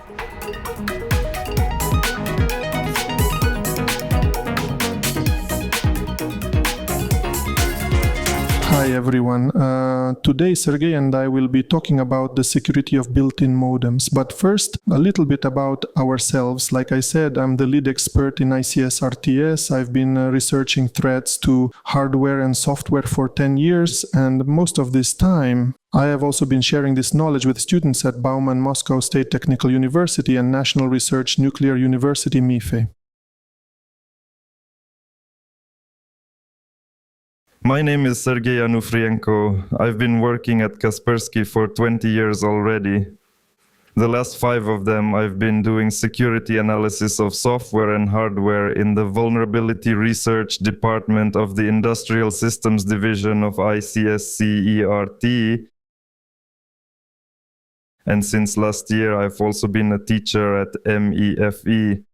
Hi everyone. Today Sergey and I will be talking about the security of built-in modems. But first, a little bit about ourselves. Like I said, I'm the lead expert in ICS RTS. I've been researching threats to hardware and software for 10 years, and most of this time I have also been sharing this knowledge with students at Bauman Moscow State Technical University and National Research Nuclear University MIFE. My name is Sergey Anufrienko. I've been working at Kaspersky for 20 years already. The last 5 of them I've been doing security analysis of software and hardware in the Vulnerability Research Department of the Industrial Systems Division of ICS CERT. And since last year I've also been a teacher at MEFE.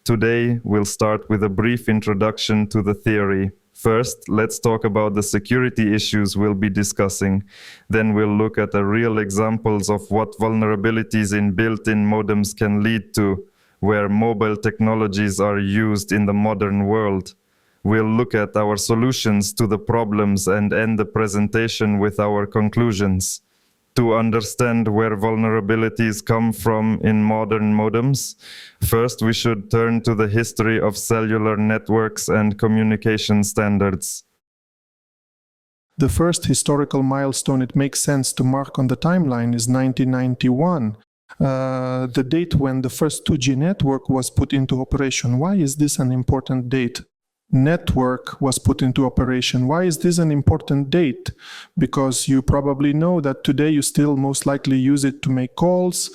Today we'll start with a brief introduction to the theory. First, let's talk about the security issues we'll be discussing. Then we'll look at the real examples of what vulnerabilities in built-in modems can lead to, where mobile technologies are used in the modern world. We'll look at our solutions to the problems and end the presentation with our conclusions. To understand where vulnerabilities come from in modern modems, first we should turn to the history of cellular networks and communication standards. The first historical milestone it makes sense to mark on the timeline is 1991. The date when the first 2G network was put into operation. Why is this an important date? Network was put into operation. Why is this an important date? Because you probably know that today you still most likely use it to make calls,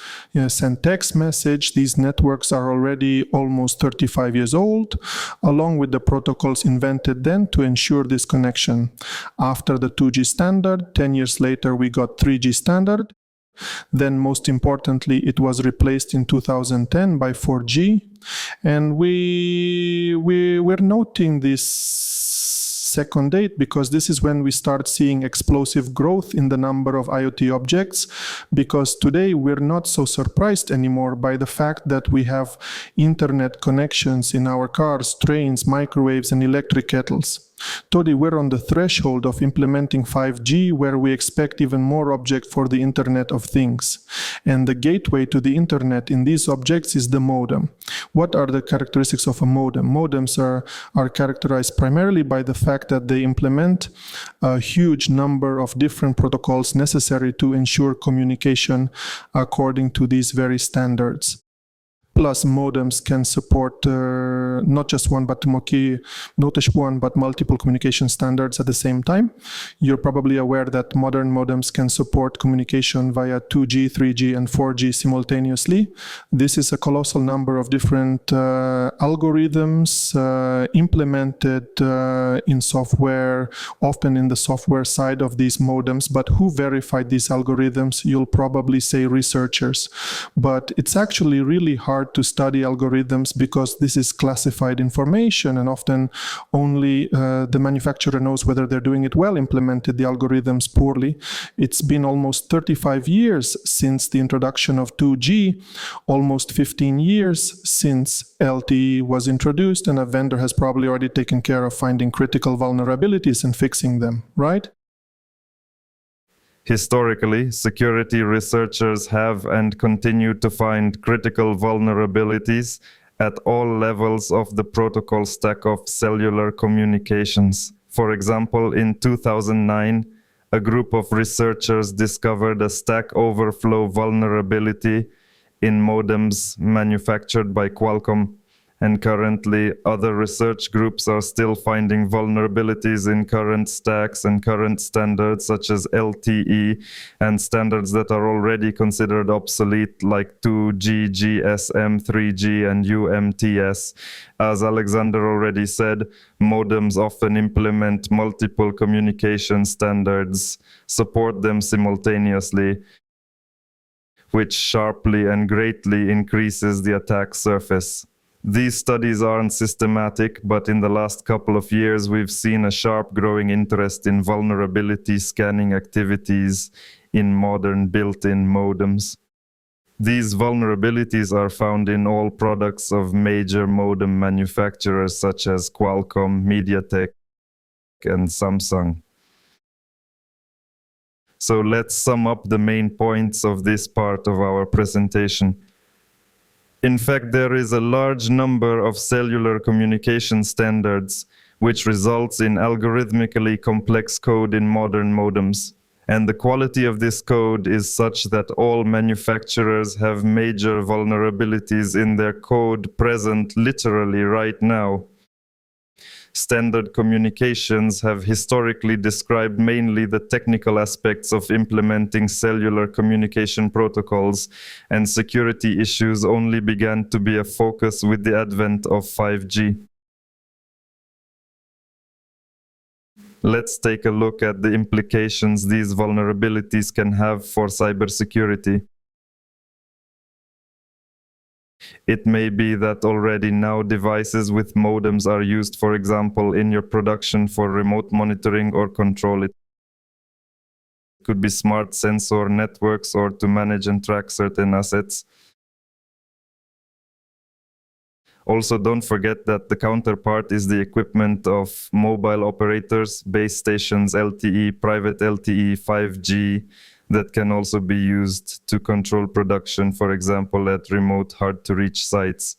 send text message. These networks are already almost 35 years old, along with the protocols invented then to ensure this connection. After the 2G standard, 10 years later we got 3G standard. Then most importantly, it was replaced in 2010 by 4G. And we're noting this second date because this is when we start seeing explosive growth in the number of IoT objects, because today we're not so surprised anymore by the fact that we have internet connections in our cars, trains, microwaves, and electric kettles. Today we're on the threshold of implementing 5G, where we expect even more objects for the Internet of Things. And the gateway to the Internet in these objects is the modem. What are the characteristics of a modem? Modems are characterized primarily by the fact that they implement a huge number of different protocols necessary to ensure communication according to these very standards. Plus, modems can support not just one, but multiple communication standards at the same time. You're probably aware that modern modems can support communication via 2G, 3G, and 4G simultaneously. This is a colossal number of different algorithms implemented in software, often in the software side of these modems. But who verified these algorithms? You'll probably say researchers. But it's actually really hard to study algorithms because this is classified information, and often only the manufacturer knows whether they're doing it well, implemented the algorithms poorly. It's been almost 35 years since the introduction of 2G, almost 15 years since LTE was introduced, and a vendor has probably already taken care of finding critical vulnerabilities and fixing them, right? Historically, security researchers have and continue to find critical vulnerabilities at all levels of the protocol stack of cellular communications. For example, in 2009, a group of researchers discovered a stack overflow vulnerability in modems manufactured by Qualcomm. And currently, other research groups are still finding vulnerabilities in current stacks and current standards such as LTE and standards that are already considered obsolete like 2G, GSM, 3G, and UMTS. As Alexander already said, modems often implement multiple communication standards, support them simultaneously, which sharply and greatly increases the attack surface. These studies aren't systematic, but in the last couple of years we've seen a sharp growing interest in vulnerability scanning activities in modern built-in modems. These vulnerabilities are found in all products of major modem manufacturers such as Qualcomm, MediaTek, and Samsung. So let's sum up the main points of this part of our presentation. In fact, there is a large number of cellular communication standards, which results in algorithmically complex code in modern modems. And the quality of this code is such that all manufacturers have major vulnerabilities in their code present literally right now. Standard communications have historically described mainly the technical aspects of implementing cellular communication protocols, and security issues only began to be a focus with the advent of 5G. Let's take a look at the implications these vulnerabilities can have for cybersecurity. It may be that already now devices with modems are used, for example, in your production for remote monitoring or control. It could be smart sensor networks or to manage and track certain assets. Also, don't forget that the counterpart is the equipment of mobile operators, base stations, LTE, private LTE, 5G, that can also be used to control production, for example, at remote, hard-to-reach sites.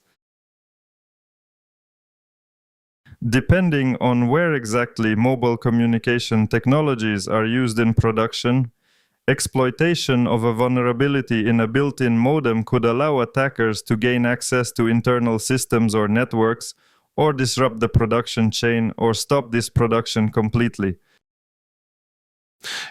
Depending on where exactly mobile communication technologies are used in production, exploitation of a vulnerability in a built-in modem could allow attackers to gain access to internal systems or networks, or disrupt the production chain, or stop this production completely.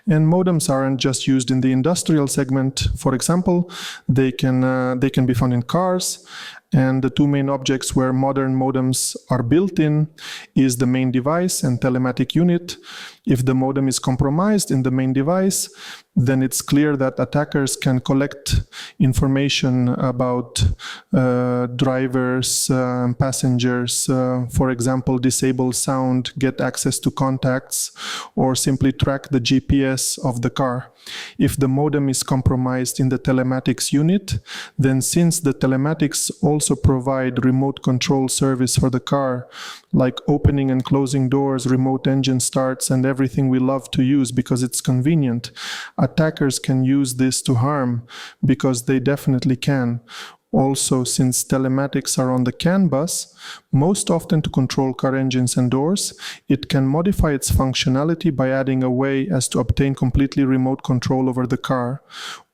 And modems aren't just used in the industrial segment. For example, they can be found in cars. And the two main objects where modern modems are built in is the main device and telematic unit. If the modem is compromised in the main device, then it's clear that attackers can collect information about drivers, passengers, for example, disable sound, get access to contacts, or simply track the GPS of the car. If the modem is compromised in the telematics unit, then since the telematics also provide remote control service for the car, like opening and closing doors, remote engine starts, and everything we love to use because it's convenient, attackers can use this to harm, because they definitely can. Also, since telematics are on the CAN bus, most often to control car engines and doors, it can modify its functionality by adding a way as to obtain completely remote control over the car.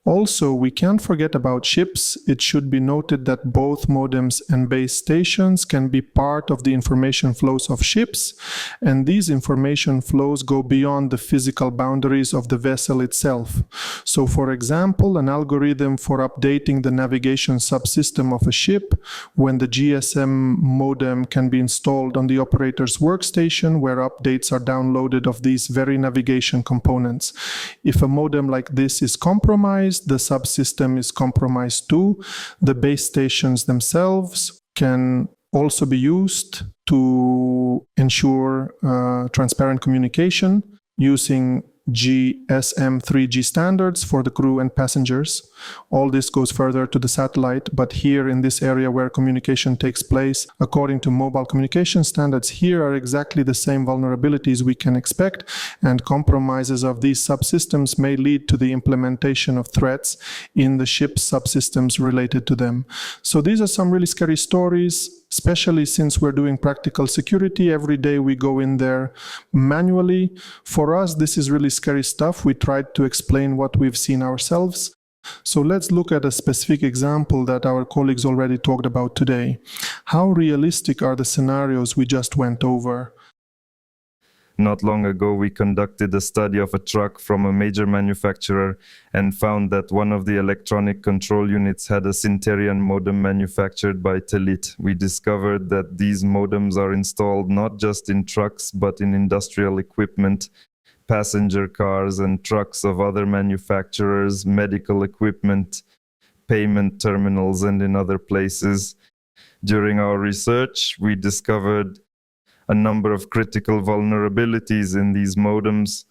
Also, we can't forget about ships. It should be noted that both modems and base stations can be part of the information flows of ships, and these information flows go beyond the physical boundaries of the vessel itself. So, for example, an algorithm for updating the navigation subsystem of a ship, when the GSM modem can be installed on the operator's workstation, where updates are downloaded of these very navigation components. If a modem like this is compromised, the subsystem is compromised too. The base stations themselves can also be used to ensure transparent communication using GSM 3G standards for the crew and passengers. All this goes further to the satellite, but here in this area where communication takes place, according to mobile communication standards, here are exactly the same vulnerabilities we can expect, and compromises of these subsystems may lead to the implementation of threats in the ship's subsystems related to them. So these are some really scary stories, especially since we're doing practical security. Every day we go in there manually. For us, this is really scary stuff. We tried to explain what we've seen ourselves. So let's look at a specific example that our colleagues already talked about today. How realistic are the scenarios we just went over? Not long ago, we conducted a study of a truck from a major manufacturer and found that one of the electronic control units had a Synterion modem manufactured by Telit. We discovered that these modems are installed not just in trucks, but in industrial equipment, passenger cars and trucks of other manufacturers, medical equipment, payment terminals, and in other places. During our research, we discovered a number of critical vulnerabilities in these modems.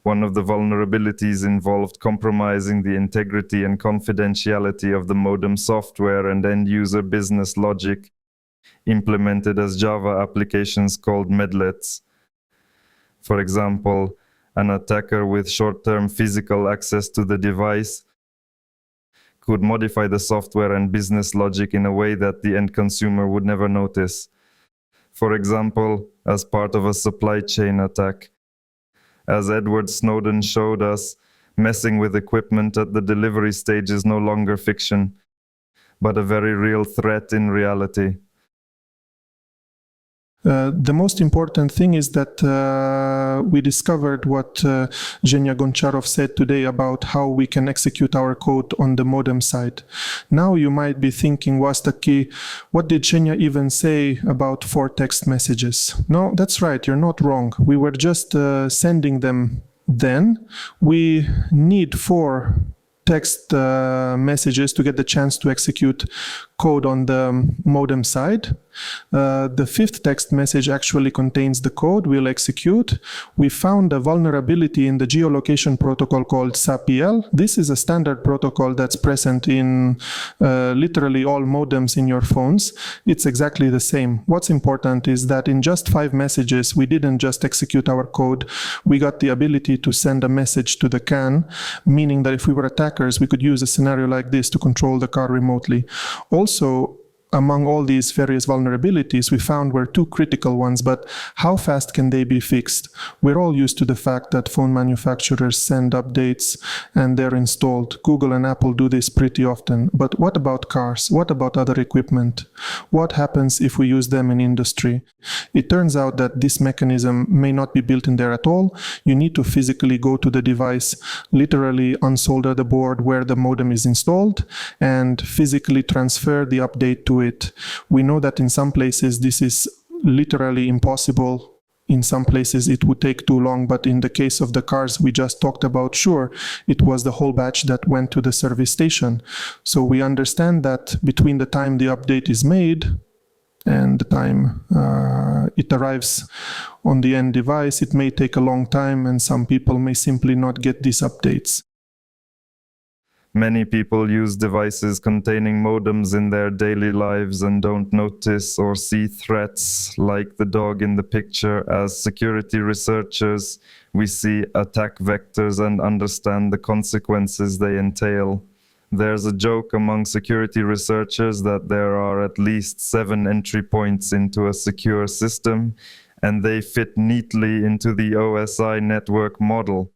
One of the vulnerabilities involved compromising the integrity and confidentiality of the modem software and end-user business logic implemented as Java applications called medlets. For example, an attacker with short-term physical access to the device could modify the software and business logic in a way that the end consumer would never notice. For example, as part of a supply chain attack. As Edward Snowden showed us, messing with equipment at the delivery stage is no longer fiction, but a very real threat in reality. The most important thing is that we discovered what Zhenya Goncharov said today about how we can execute our code on the modem side. Now you might be thinking, Wastaki, what did Zhenya even say about 4 text messages? No, that's right, you're not wrong. We were just sending them then. We need 4 text messages to get the chance to execute code on the modem side. The 5th text message actually contains the code we'll execute. We found a vulnerability in the geolocation protocol called SAPL. This is a standard protocol that's present in literally all modems in your phones. It's exactly the same. What's important is that in just 5 messages, we didn't just execute our code. We got the ability to send a message to the CAN, meaning that if we were attackers, we could use a scenario like this to control the car remotely. Also, among all these various vulnerabilities, we found were 2 critical ones, but how fast can they be fixed? We're all used to the fact that phone manufacturers send updates and they're installed. Google and Apple do this pretty often. But what about cars? What about other equipment? What happens if we use them in industry? It turns out that this mechanism may not be built in there at all. You need to physically go to the device, literally unsolder the board where the modem is installed, and physically transfer the update to it. We know that in some places this is literally impossible. In some places it would take too long, but in the case of the cars we just talked about, sure, it was the whole batch that went to the service station. So we understand that between the time the update is made and the time it arrives on the end device, it may take a long time, and some people may simply not get these updates. Many people use devices containing modems in their daily lives and don't notice or see threats like the dog in the picture. As security researchers, we see attack vectors and understand the consequences they entail. There's a joke among security researchers that there are at least 7 entry points into a secure system, and they fit neatly into the OSI network model.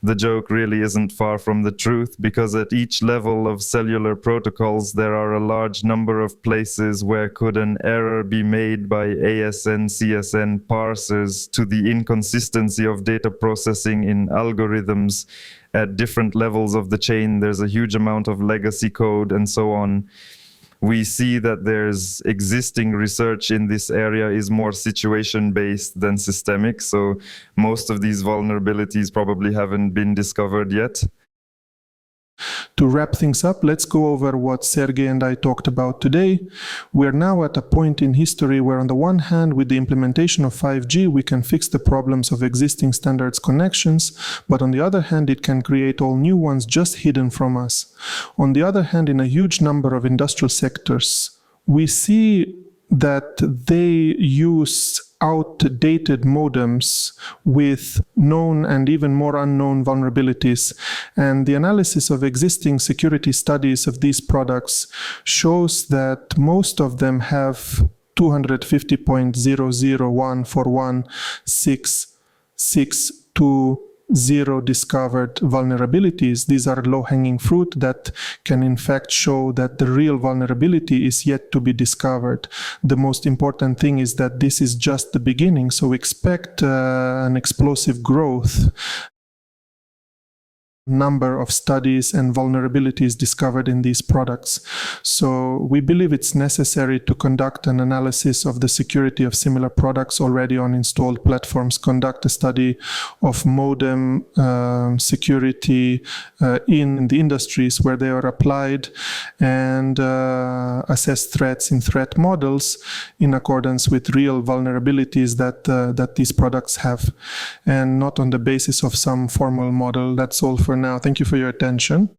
The joke really isn't far from the truth, because at each level of cellular protocols there are a large number of places where could an error be made by ASN/CSN parsers to the inconsistency of data processing in algorithms. At different levels of the chain there's a huge amount of legacy code and so on. We see that there's existing research in this area is more situation-based than systemic, so most of these vulnerabilities probably haven't been discovered yet. To wrap things up, let's go over what Sergey and I talked about today. We're now at a point in history where on the one hand, with the implementation of 5G, we can fix the problems of existing standards connections, but on the other hand, it can create all new ones just hidden from us. On the other hand, in a huge number of industrial sectors, we see that they use outdated modems with known and even more unknown vulnerabilities. And the analysis of existing security studies of these products shows that most of them have 250.001416662 discovered vulnerabilities. These are low-hanging fruit that can in fact show that the real vulnerability is yet to be discovered. The most important thing is that this is just the beginning, so expect an explosive growth. number of studies and vulnerabilities discovered in these products. So we believe it's necessary to conduct an analysis of the security of similar products already on installed platforms, conduct a study of modem security in the industries where they are applied, and assess threats in threat models in accordance with real vulnerabilities that these products have, and not on the basis of some formal model. That's all for now. Thank you for your attention.